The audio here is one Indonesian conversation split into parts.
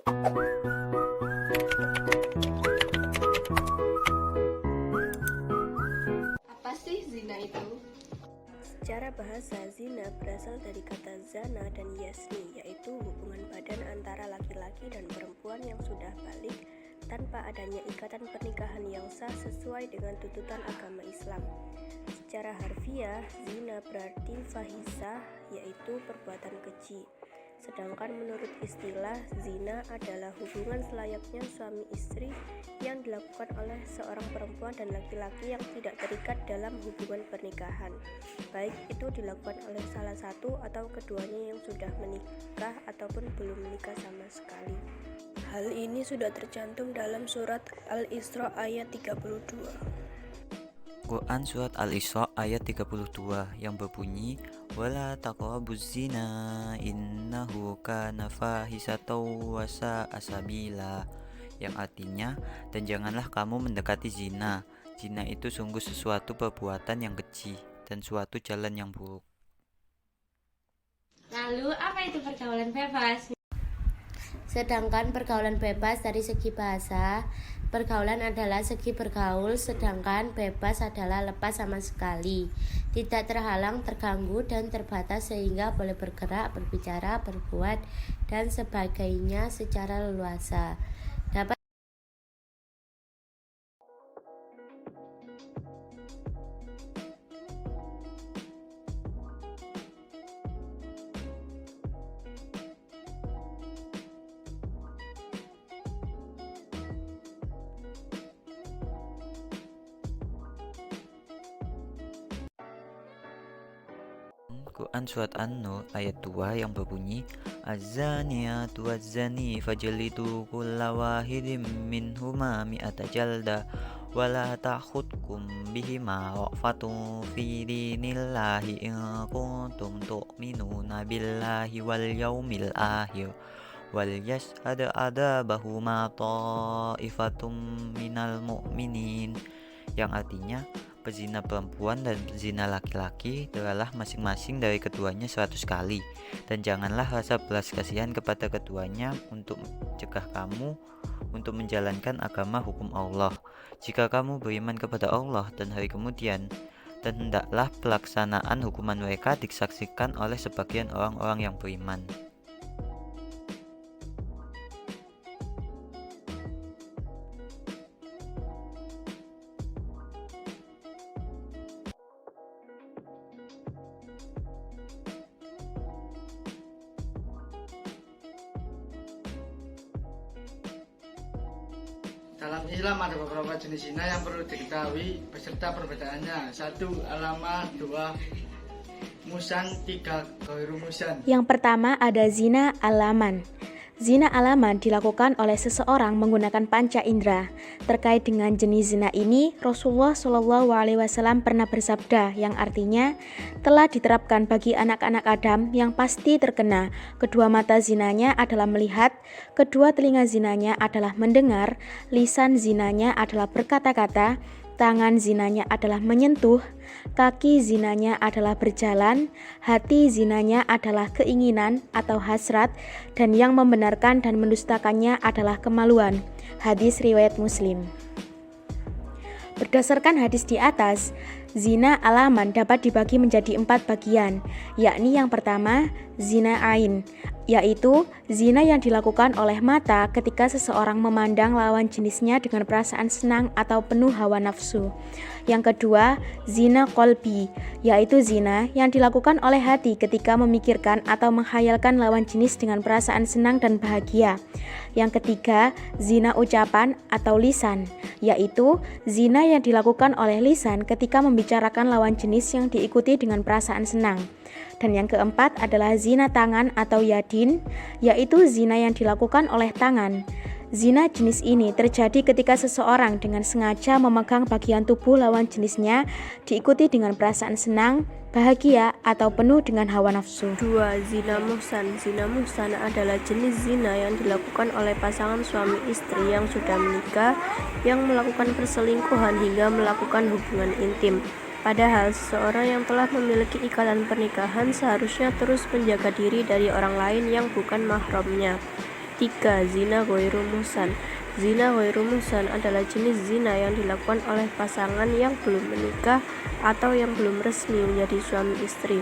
Apa sih zina itu? Secara bahasa, zina berasal dari kata zana dan yasni, yaitu hubungan badan antara laki-laki dan perempuan yang sudah balik tanpa adanya ikatan pernikahan yang sah sesuai dengan tuntutan agama Islam. Secara harfiah, zina berarti fahisah, yaitu perbuatan keji. Sedangkan menurut istilah, zina adalah hubungan selayaknya suami istri yang dilakukan oleh seorang perempuan dan laki-laki yang tidak terikat dalam hubungan pernikahan, baik itu dilakukan oleh salah satu atau keduanya yang sudah menikah ataupun belum menikah sama sekali. Hal ini sudah tercantum dalam surat Al-Isra ayat 32. Quran Surat Al-Isra ayat 32 yang berbunyi wala taqrabuz zina innahu kana fahisatan wa sa'a sabila, yang artinya dan janganlah kamu mendekati zina. Zina itu sungguh sesuatu perbuatan yang keji dan suatu jalan yang buruk. Lalu apa itu pergaulan bebas? Sedangkan pergaulan bebas dari segi bahasa, pergaulan adalah segi bergaul, sedangkan bebas adalah lepas sama sekali, tidak terhalang, terganggu, dan terbatas sehingga boleh bergerak, berbicara, berbuat, dan sebagainya secara leluasa. Dapat Quran Surat An-Nur ayat 2 yang berbunyi Az-zaniyatu waz-zani fajlidu kulla wahidin minhuma mi'ata jalda wala ta'khudkum bihima ra'fatun fi dinillahi in kuntum tu'minuna billahi wal yaumil akhir wal yashhad adabahuma ta'ifatum minal mu'minin, yang artinya pezina perempuan dan pezina laki-laki adalah masing-masing dari keduanya 100 kali, dan janganlah rasa belas kasihan kepada keduanya untuk mencegah kamu untuk menjalankan agama hukum Allah. Jika kamu beriman kepada Allah dan hari kemudian, dan hendaklah pelaksanaan hukuman mereka disaksikan oleh sebagian orang-orang yang beriman. Dalam Islam ada beberapa jenis zina yang perlu diketahui beserta perbedaannya. 1. Alamat. 2. Musan. 3. Ghairu musan. Yang pertama ada zina alaman. Zina alaman dilakukan oleh seseorang menggunakan panca indera. Terkait dengan jenis zina ini, Rasulullah SAW pernah bersabda, yang artinya telah diterapkan bagi anak-anak Adam yang pasti terkena. Kedua mata zinanya adalah melihat, kedua telinga zinanya adalah mendengar, lisan zinanya adalah berkata-kata, tangan zinanya adalah menyentuh, kaki zinanya adalah berjalan, hati zinanya adalah keinginan atau hasrat, dan yang membenarkan dan mendustakannya adalah kemaluan. Hadis riwayat Muslim. Berdasarkan hadis di atas, zina alaman dapat dibagi menjadi 4 bagian, yakni yang pertama, zina ain, yaitu zina yang dilakukan oleh mata ketika seseorang memandang lawan jenisnya dengan perasaan senang atau penuh hawa nafsu. Yang kedua, zina qalbi, yaitu zina yang dilakukan oleh hati ketika memikirkan atau menghayalkan lawan jenis dengan perasaan senang dan bahagia. Yang ketiga, zina ucapan atau lisan, yaitu zina yang dilakukan oleh lisan ketika membicarakan lawan jenis yang diikuti dengan perasaan senang. Dan yang keempat adalah zina tangan atau yadin, yaitu zina yang dilakukan oleh tangan. Zina jenis ini terjadi ketika seseorang dengan sengaja memegang bagian tubuh lawan jenisnya diikuti dengan perasaan senang, bahagia, atau penuh dengan hawa nafsu. 2. Zina muhsan. Zina muhsan adalah jenis zina yang dilakukan oleh pasangan suami istri yang sudah menikah yang melakukan perselingkuhan hingga melakukan hubungan intim. Padahal seseorang yang telah memiliki ikatan pernikahan seharusnya terus menjaga diri dari orang lain yang bukan mahramnya. 3. Zina ghairu muhsan. Zina ghairu muhsan adalah jenis zina yang dilakukan oleh pasangan yang belum menikah atau yang belum resmi menjadi suami istri.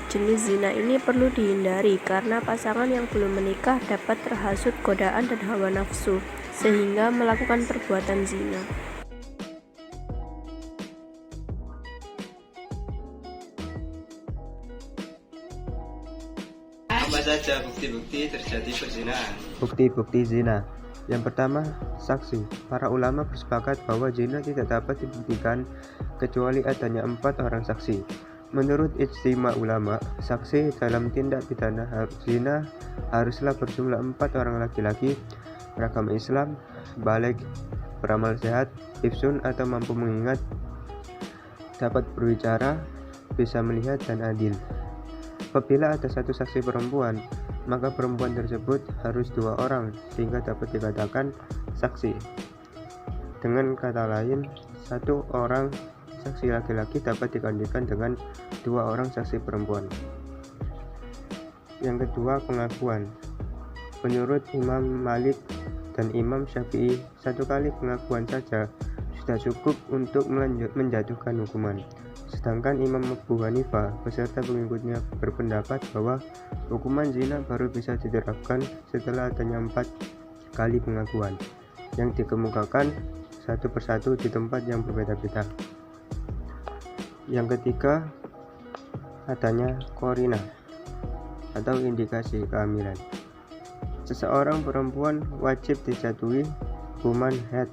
Jenis zina ini perlu dihindari karena pasangan yang belum menikah dapat terhasut godaan dan hawa nafsu sehingga melakukan perbuatan zina. Apa saja bukti-bukti terjadi perzinahan? Bukti-bukti zina. Yang pertama, saksi. Para ulama bersepakat bahwa zina tidak dapat dibuktikan kecuali adanya 4 orang saksi. Menurut ijtima ulama, saksi dalam tindak pidana zina haruslah berjumlah 4 orang laki-laki, beragama Islam, baligh, beramal sehat, hifsun atau mampu mengingat, dapat berbicara, bisa melihat, dan adil. Apabila ada satu saksi perempuan, maka perempuan tersebut harus 2 orang sehingga dapat dikatakan saksi. Dengan kata lain, 1 orang saksi laki-laki dapat digantikan dengan 2 orang saksi perempuan. Yang kedua, pengakuan. Menurut Imam Malik dan Imam Syafi'i, 1 kali pengakuan saja sudah cukup untuk menjatuhkan hukuman. Sedangkan Imam Abu Hanifah beserta pengikutnya berpendapat bahwa hukuman zina baru bisa diterapkan setelah adanya 4 kali pengakuan yang dikemukakan satu persatu di tempat yang berbeda-beda. Yang ketiga, adanya korina atau indikasi kehamilan. Seseorang perempuan wajib dijatuhi hukuman haid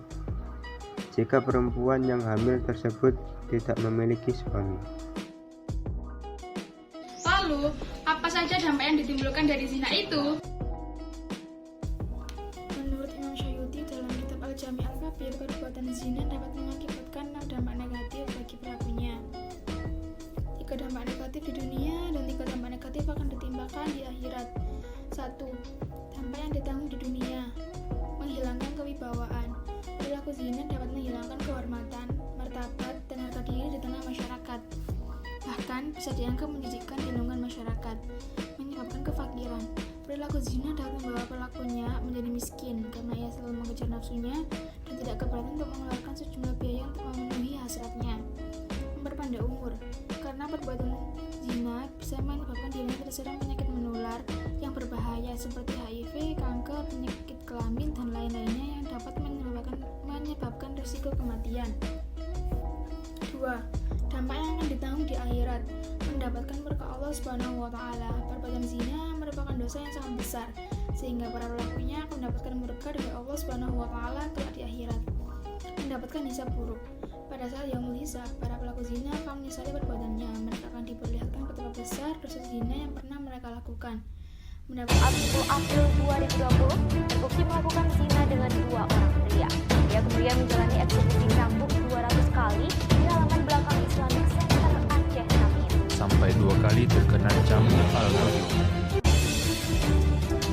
jika perempuan yang hamil tersebut tidak memiliki suami. Lalu, apa saja dampak yang ditimbulkan dari zina itu? Menurut Imam Syaiuti dalam kitab Al-Jami' Al-Kabir, perbuatan zina dapat mengakibatkan 6 dampak negatif bagi pelakunya. 3 dampak negatif di dunia dan 3 dampak negatif akan ditimpakan di akhirat. 1. Dampak yang ditanggung di dunia: menghilangkan kewibawaan. Perilaku zina dapat menghilangkan kehormatan, martabat, dan harga diri di tengah masyarakat. Bahkan bisa dianggap menjijikkan di lingkungan masyarakat, menyebabkan kefakiran. Perilaku zina dapat membawa pelakunya menjadi miskin karena ia selalu mengejar nafsunya dan tidak keberatan untuk mengeluarkan sejumlah biaya untuk memenuhi hasratnya. Memperpendek umur, karena perbuatan zina bisa menyebabkan dirinya terserang penyakit menular yang berbahaya seperti HIV, kanker, penyakit kelamin, dan lain-lainnya yang dapat menyebabkan risiko kematian. 2. Dampak yang akan ditanggung di akhirat: mendapatkan murka Allah Subhanahu wa Ta'ala. Perbuatan zina merupakan dosa yang sangat besar, sehingga para pelakunya akan mendapatkan murka dari Allah Subhanahu wa Ta'ala kelak di akhirat. Mendapatkan hisab buruk. Pada saat yaumul hisab, para pelaku zina akan menyesali perbuatannya. Mereka akan diperlihatkan betapa besar dosa zina yang pernah mereka lakukan. Mendapatkan 10 April 2020, terbukti melakukan zina dengan 2 orang pria. Dia kemudian menjalani eksekusi cambuk 200 kali di halaman belakang Islamic Center Aceh Samin. Sampai 2 kali terkena cambuk al-ghadab.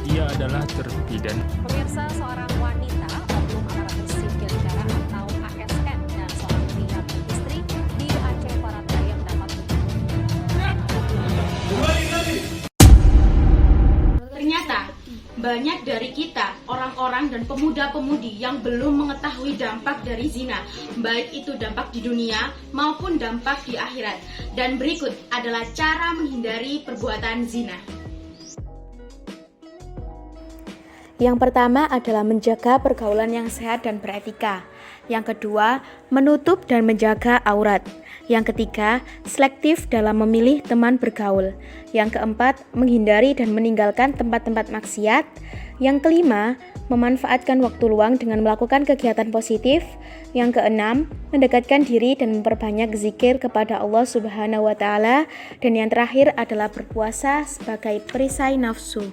Ia adalah terpidana. Pemirsa, seorang wanita, oknum aparatur sipil negara atau ASN, dan seorang pria beristri di Aceh Barat Daya mendapat Ternyata banyak dari kita, orang-orang dan pemuda-pemudi yang belum mengetahui dampak dari zina, baik itu dampak di dunia maupun dampak di akhirat. Dan berikut adalah cara menghindari perbuatan zina. Yang pertama adalah menjaga pergaulan yang sehat dan beretika. Yang kedua, menutup dan menjaga aurat. Yang ketiga, selektif dalam memilih teman bergaul. Yang keempat, menghindari dan meninggalkan tempat-tempat maksiat. Yang kelima, memanfaatkan waktu luang dengan melakukan kegiatan positif. Yang keenam, mendekatkan diri dan memperbanyak zikir kepada Allah Subhanahu wa Ta'ala. Dan yang terakhir adalah berpuasa sebagai perisai nafsu.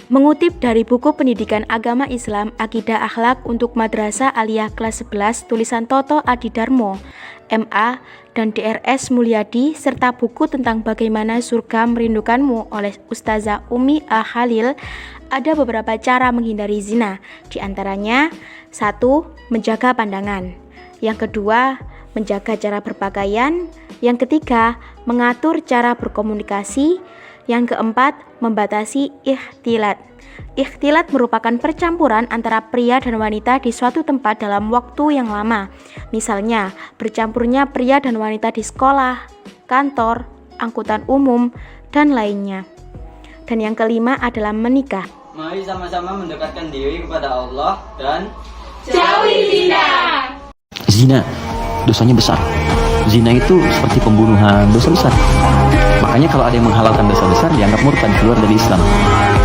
Mengutip dari buku pendidikan agama Islam Akidah Akhlak untuk Madrasah Aliyah kelas 11 tulisan Toto Adidarmo, MA, dan DRS Mulyadi, serta buku tentang bagaimana surga merindukanmu oleh Ustazah Umi Al-Khalil, ada beberapa cara menghindari zina. Di antaranya, 1. Menjaga pandangan. Yang kedua, menjaga cara berpakaian. Yang ketiga, mengatur cara berkomunikasi. Yang keempat, membatasi ikhtilat. Ikhtilat merupakan percampuran antara pria dan wanita di suatu tempat dalam waktu yang lama. Misalnya, bercampurnya pria dan wanita di sekolah, kantor, angkutan umum, dan lainnya. Dan yang kelima adalah menikah. Mari sama-sama mendekatkan diri kepada Allah dan Jauhi zina. Zina, dosanya besar. Zina itu seperti pembunuhan, dosa besar. Makanya kalau ada yang menghalalkan dosa besar, dianggap murtad, keluar dari Islam.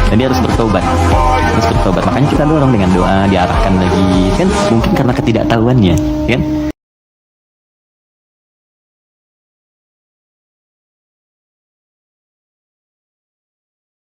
Dan dia harus bertobat. Makanya kita dorong dengan doa, diarahkan lagi. Kan mungkin karena ketidaktahuannya, kan?